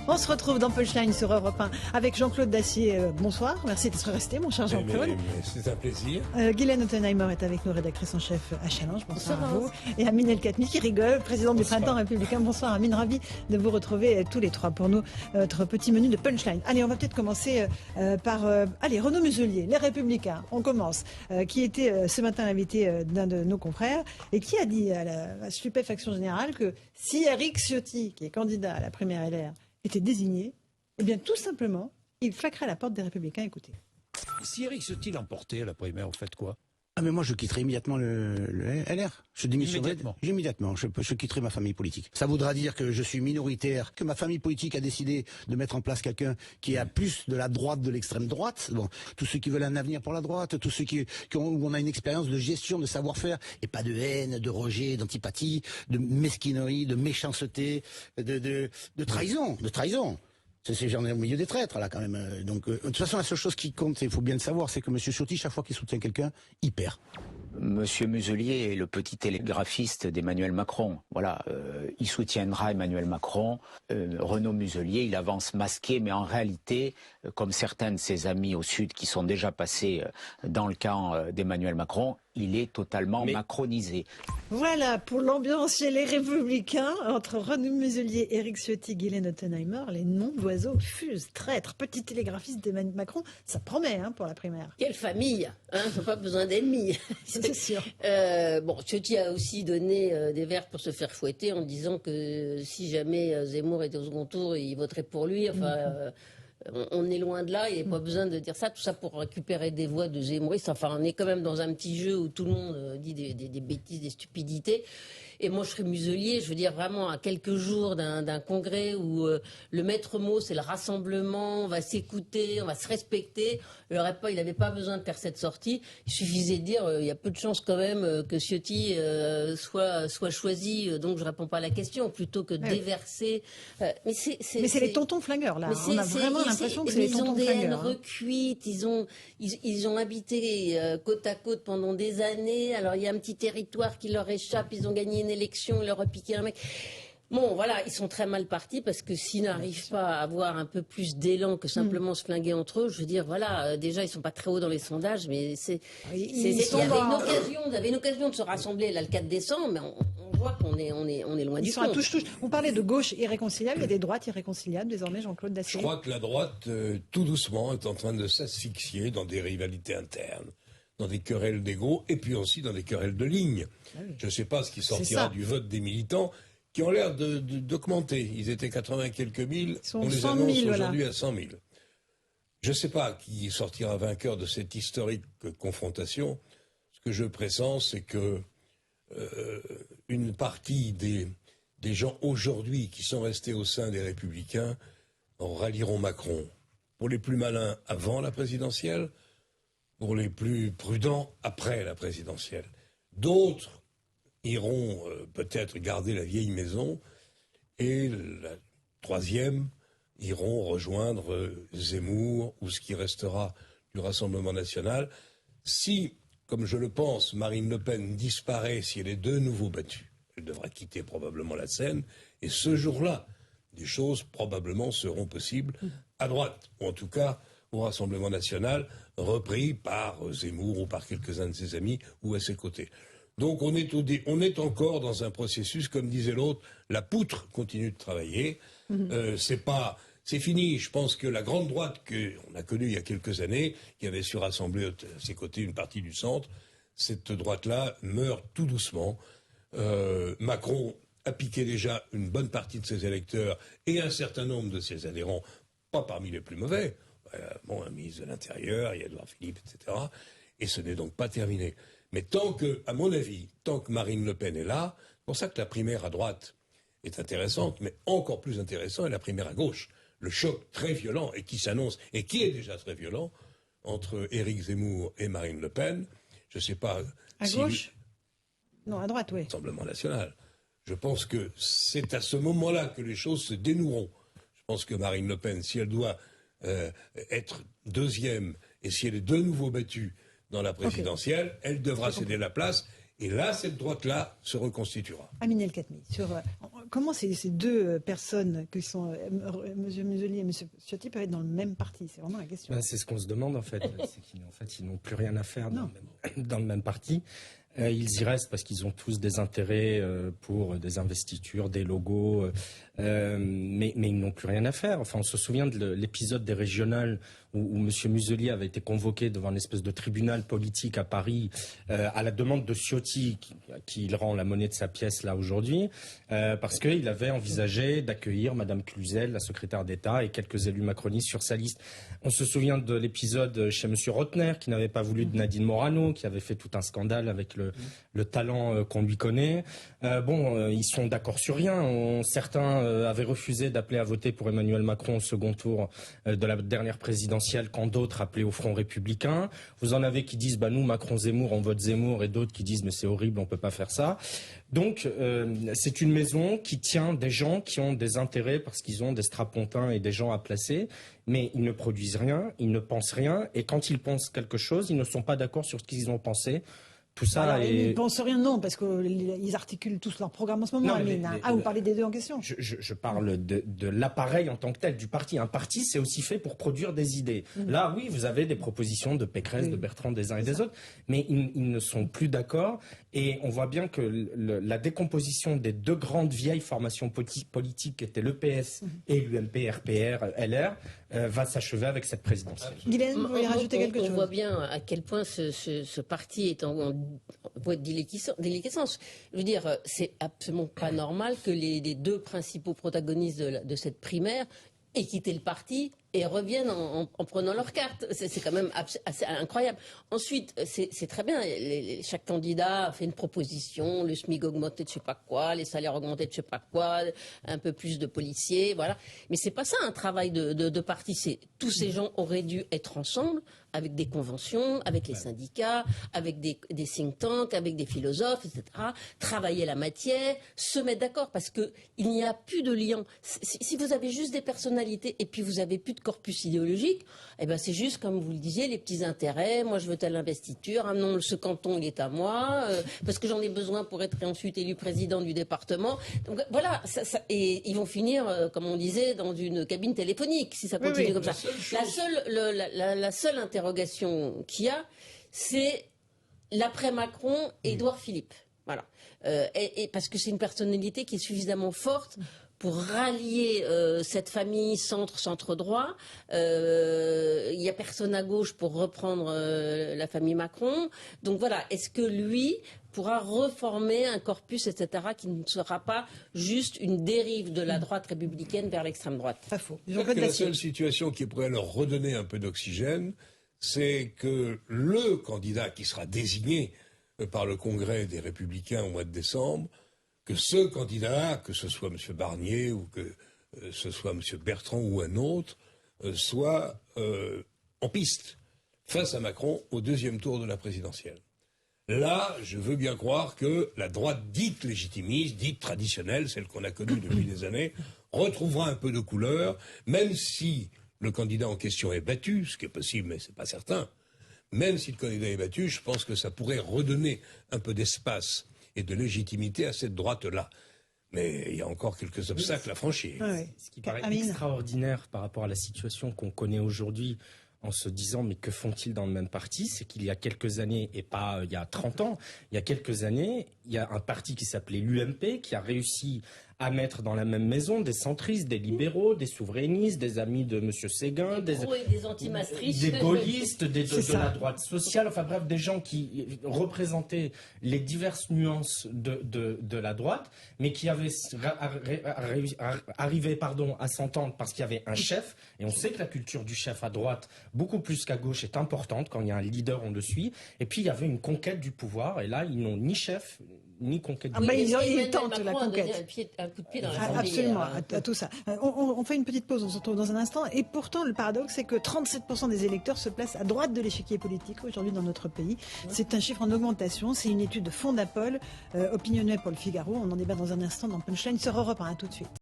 On se retrouve dans Punchline sur Europe 1 avec Jean-Claude Dacier. Bonsoir, merci d'être resté, mon cher Jean-Claude. C'est un plaisir. Guylaine Ottenheimer est avec nous, rédactrice en chef à Challenge. Bonsoir à vous. Et Amine El Khatmi qui rigole, président du Printemps républicain. Bonsoir Amine, ravi de vous retrouver tous les trois pour notre petit menu de Punchline. Allez, on va peut-être commencer par Renaud Muselier, les Républicains. On commence. Qui était ce matin l'invité d'un de nos confrères et qui a dit à la stupéfaction générale que si Éric Ciotti, qui est candidat à la primaire LR, était désigné, eh bien tout simplement, il claquerait la porte des Républicains. Écoutez. Si Éric Ciotti l'emportait à la primaire, vous faites quoi? Ah mais moi je quitterai immédiatement le LR. Je démissionnerai immédiatement. Je quitterai ma famille politique. Ça voudra dire que je suis minoritaire, que ma famille politique a décidé de mettre en place quelqu'un qui a plus de la droite de l'extrême droite. Bon, tous ceux qui veulent un avenir pour la droite, tous ceux où on a une expérience de gestion, de savoir-faire, et pas de haine, de rejet, d'antipathie, de mesquinerie, de méchanceté, de trahison, J'en ai au milieu des traîtres, là, quand même. Donc, de toute façon, la seule chose qui compte, il faut bien le savoir, c'est que M. Ciotti, chaque fois qu'il soutient quelqu'un, il perd. Monsieur Muselier est le petit télégraphiste d'Emmanuel Macron. Voilà, il soutiendra Emmanuel Macron. Renaud Muselier, il avance masqué, mais en réalité, comme certains de ses amis au Sud qui sont déjà passés dans le camp d'Emmanuel Macron, il est totalement macronisé. Voilà pour l'ambiance chez les Républicains entre Renaud Muselier, Éric Ciotti, Guylaine Ottenheimer. Les noms d'oiseaux fusent. Traître, petit télégraphiste d'Emmanuel Macron, ça promet pour la primaire. Quelle famille, ils n'ont pas besoin d'ennemis. C'est sûr. Ciotti a aussi donné des vertes pour se faire fouetter en disant que si jamais Zemmour était au second tour, il voterait pour lui. Enfin, on est loin de là, il n'y a pas besoin de dire ça. Tout ça pour récupérer des voix de Zemmour. Enfin, on est quand même dans un petit jeu où tout le monde dit des bêtises, des stupidités. Et moi, je serais Muselier, je veux dire vraiment à quelques jours d'un congrès où le maître mot, c'est le rassemblement, on va s'écouter, on va se respecter. Il n'avait pas besoin de faire cette sortie. Il suffisait de dire, il y a peu de chances quand même que Ciotti soit choisi, donc je réponds pas à la question, plutôt que de déverser. Mais c'est les tontons flingueurs, là. On a vraiment l'impression que c'est les tontons flingueurs. Ils ont des haines recuites, ils ont habité côte à côte pendant des années. Alors il y a un petit territoire qui leur échappe, ils ont gagné une élection, il leur a piqué un mec. Bon, voilà, ils sont très mal partis parce que s'ils n'arrivent pas à avoir un peu plus d'élan que simplement se flinguer entre eux, je veux dire, voilà, déjà ils sont pas très hauts dans les sondages, mais il y avait une occasion de se rassembler là le 4 décembre, mais on voit qu'on est loin du compte. Ils sont à touche-touche. On parlait de gauche irréconciliable et des droites irréconciliables désormais, Jean-Claude Dacier. Je crois que la droite, tout doucement, est en train de s'asphyxier dans des rivalités internes, dans des querelles d'ego et puis aussi dans des querelles de ligne. Ah oui. Je ne sais pas ce qui sortira du vote des militants qui ont l'air d'augmenter. Ils étaient 80 quelques mille, on les annonce aujourd'hui à 100 000. Je ne sais pas qui sortira vainqueur de cette historique confrontation. Ce que je pressens, c'est que une partie des gens aujourd'hui qui sont restés au sein des Républicains rallieront Macron. Pour les plus malins avant la présidentielle, pour les plus prudents après la présidentielle. D'autres iront peut-être garder la vieille maison et la troisième iront rejoindre Zemmour ou ce qui restera du Rassemblement national. Si, comme je le pense, Marine Le Pen disparaît, si elle est de nouveau battue, elle devra quitter probablement la scène et ce jour-là, des choses probablement seront possibles à droite, ou en tout cas au Rassemblement national, repris par Zemmour ou par quelques-uns de ses amis ou à ses côtés. Donc on est encore dans un processus, comme disait l'autre, la poutre continue de travailler. C'est fini. Je pense que la grande droite qu'on a connue il y a quelques années, qui avait su rassembler à ses côtés une partie du centre, cette droite-là meurt tout doucement. Macron a piqué déjà une bonne partie de ses électeurs et un certain nombre de ses adhérents, pas parmi les plus mauvais. Un ministre de l'Intérieur, il y a Édouard Philippe, etc. Et ce n'est donc pas terminé. Mais à mon avis, tant que Marine Le Pen est là, c'est pour ça que la primaire à droite est intéressante, mais encore plus intéressant est la primaire à gauche. Le choc très violent, et qui s'annonce, et qui est déjà très violent, entre Éric Zemmour et Marine Le Pen. Je ne sais pas à gauche. Non, à droite, oui. Rassemblement national. Je pense que c'est à ce moment-là que les choses se dénoueront. Je pense que Marine Le Pen, si elle doit être deuxième, et si elle est de nouveau battue dans la présidentielle, elle devra céder la place. Et là, cette droite-là se reconstituera. Amine El Khatmi, sur comment ces deux personnes qui sont M. Muselier et M. Ciotti peuvent être dans le même parti? C'est vraiment la question. C'est ce qu'on se demande en fait. C'est qu'ils n'ont plus rien à faire dans le même parti. Ils y restent parce qu'ils ont tous des intérêts pour des investitures, des logos, mais ils n'ont plus rien à faire. Enfin, on se souvient de l'épisode des régionales où M. Muselier avait été convoqué devant une espèce de tribunal politique à Paris à la demande de Ciotti, qui il rend la monnaie de sa pièce là aujourd'hui, parce qu'il avait envisagé d'accueillir Mme Cluzel, la secrétaire d'État, et quelques élus macronistes sur sa liste. On se souvient de l'épisode chez M. Rotner, qui n'avait pas voulu de Nadine Morano, qui avait fait tout un scandale avec le talent qu'on lui connaît. Ils sont d'accord sur rien. Certains avaient refusé d'appeler à voter pour Emmanuel Macron au second tour de la dernière présidentielle, quand d'autres appelaient au Front républicain. Vous en avez qui disent nous, Macron-Zemmour, on vote Zemmour, et d'autres qui disent mais c'est horrible, on peut pas faire ça. Donc c'est une maison qui tient des gens qui ont des intérêts parce qu'ils ont des strapontins et des gens à placer, mais ils ne produisent rien, ils ne pensent rien, et quand ils pensent quelque chose, ils ne sont pas d'accord sur ce qu'ils ont pensé. Tout ça alors, ils ne pensent rien, non, parce qu'ils articulent tous leur programme en ce moment, Amine. Vous parlez des deux en question? Je parle de l'appareil en tant que tel, du parti. Un parti, c'est aussi fait pour produire des idées. Là, oui, vous avez des propositions de Pécresse, de Bertrand, des uns et des autres, mais ils ne sont plus d'accord. Et on voit bien que la décomposition des deux grandes vieilles formations politiques qui étaient l'EPS et l'UMP, RPR, LR, va s'achever avec cette présidentielle. Guylaine, vous voulez rajouter quelque chose? On voit bien à quel point ce parti est en voie de déliquescence. Je veux dire, c'est absolument pas normal que les deux principaux protagonistes de cette primaire aient quitté le parti et reviennent en prenant leurs cartes. C'est quand même assez incroyable. Ensuite, c'est très bien. Chaque candidat fait une proposition, le SMIC augmenté de je sais pas quoi, les salaires augmentés de je sais pas quoi, un peu plus de policiers, voilà. Mais c'est pas ça un travail de parti. Tous ces gens auraient dû être ensemble, avec des conventions, avec les syndicats, avec des think tanks, avec des philosophes, etc. Travailler la matière, se mettre d'accord, parce que il n'y a plus de lien. Si vous avez juste des personnalités et puis vous avez plus de corpus idéologique, eh ben c'est juste, comme vous le disiez, les petits intérêts. Moi, je veux telle investiture. Ah non, ce canton, il est à moi, parce que j'en ai besoin pour être ensuite élu président du département. Donc voilà, et ils vont finir, comme on disait, dans une cabine téléphonique, si ça continue comme ça. La seule interrogation qu'il y a, c'est l'après Macron, Édouard Philippe. Voilà. Et parce que c'est une personnalité qui est suffisamment forte pour rallier cette famille centre-droit. Il n'y a personne à gauche pour reprendre la famille Macron. Donc voilà, est-ce que lui pourra reformer un corpus, etc., qui ne sera pas juste une dérive de la droite républicaine vers l'extrême droite? Pas faux. La seule situation qui pourrait leur redonner un peu d'oxygène, c'est que le candidat qui sera désigné par le Congrès des Républicains au mois de décembre, que ce candidat, que ce soit M. Barnier ou que ce soit M. Bertrand ou un autre, soit en piste face à Macron au deuxième tour de la présidentielle. Là, je veux bien croire que la droite dite légitimiste, dite traditionnelle, celle qu'on a connue depuis des années, retrouvera un peu de couleur, même si le candidat en question est battu, ce qui est possible, mais c'est pas certain. Même si le candidat est battu, je pense que ça pourrait redonner un peu d'espace et de légitimité à cette droite-là. Mais il y a encore quelques obstacles à franchir. Oui. Ce qui paraît extraordinaire par rapport à la situation qu'on connaît aujourd'hui, en se disant mais que font-ils dans le même parti, c'est qu'il y a quelques années, et pas il y a 30 ans, il y a quelques années, il y a un parti qui s'appelait l'UMP qui a réussi à mettre dans la même maison des centristes, des libéraux, des souverainistes, des amis de M. Séguin, des anti-Maastricht, des gaullistes, de la droite sociale, enfin bref, des gens qui représentaient les diverses nuances de la droite, mais qui avaient arrivé à s'entendre parce qu'il y avait un chef, et on sait que la culture du chef à droite, beaucoup plus qu'à gauche, est importante. Quand il y a un leader, on le suit. Et puis il y avait une conquête du pouvoir, et là, ils n'ont ni chef, ni conquête du pouvoir. Ils tentent la conquête. Un coup de pied dans la Absolument, à tout ça. On fait une petite pause, on se retrouve dans un instant. Et pourtant, le paradoxe, c'est que 37% des électeurs se placent à droite de l'échiquier politique aujourd'hui dans notre pays. C'est un chiffre en augmentation. C'est une étude de Fondapol, opinionnée pour le Figaro. On en débat dans un instant dans Punchline sur Europe 1. À tout de suite.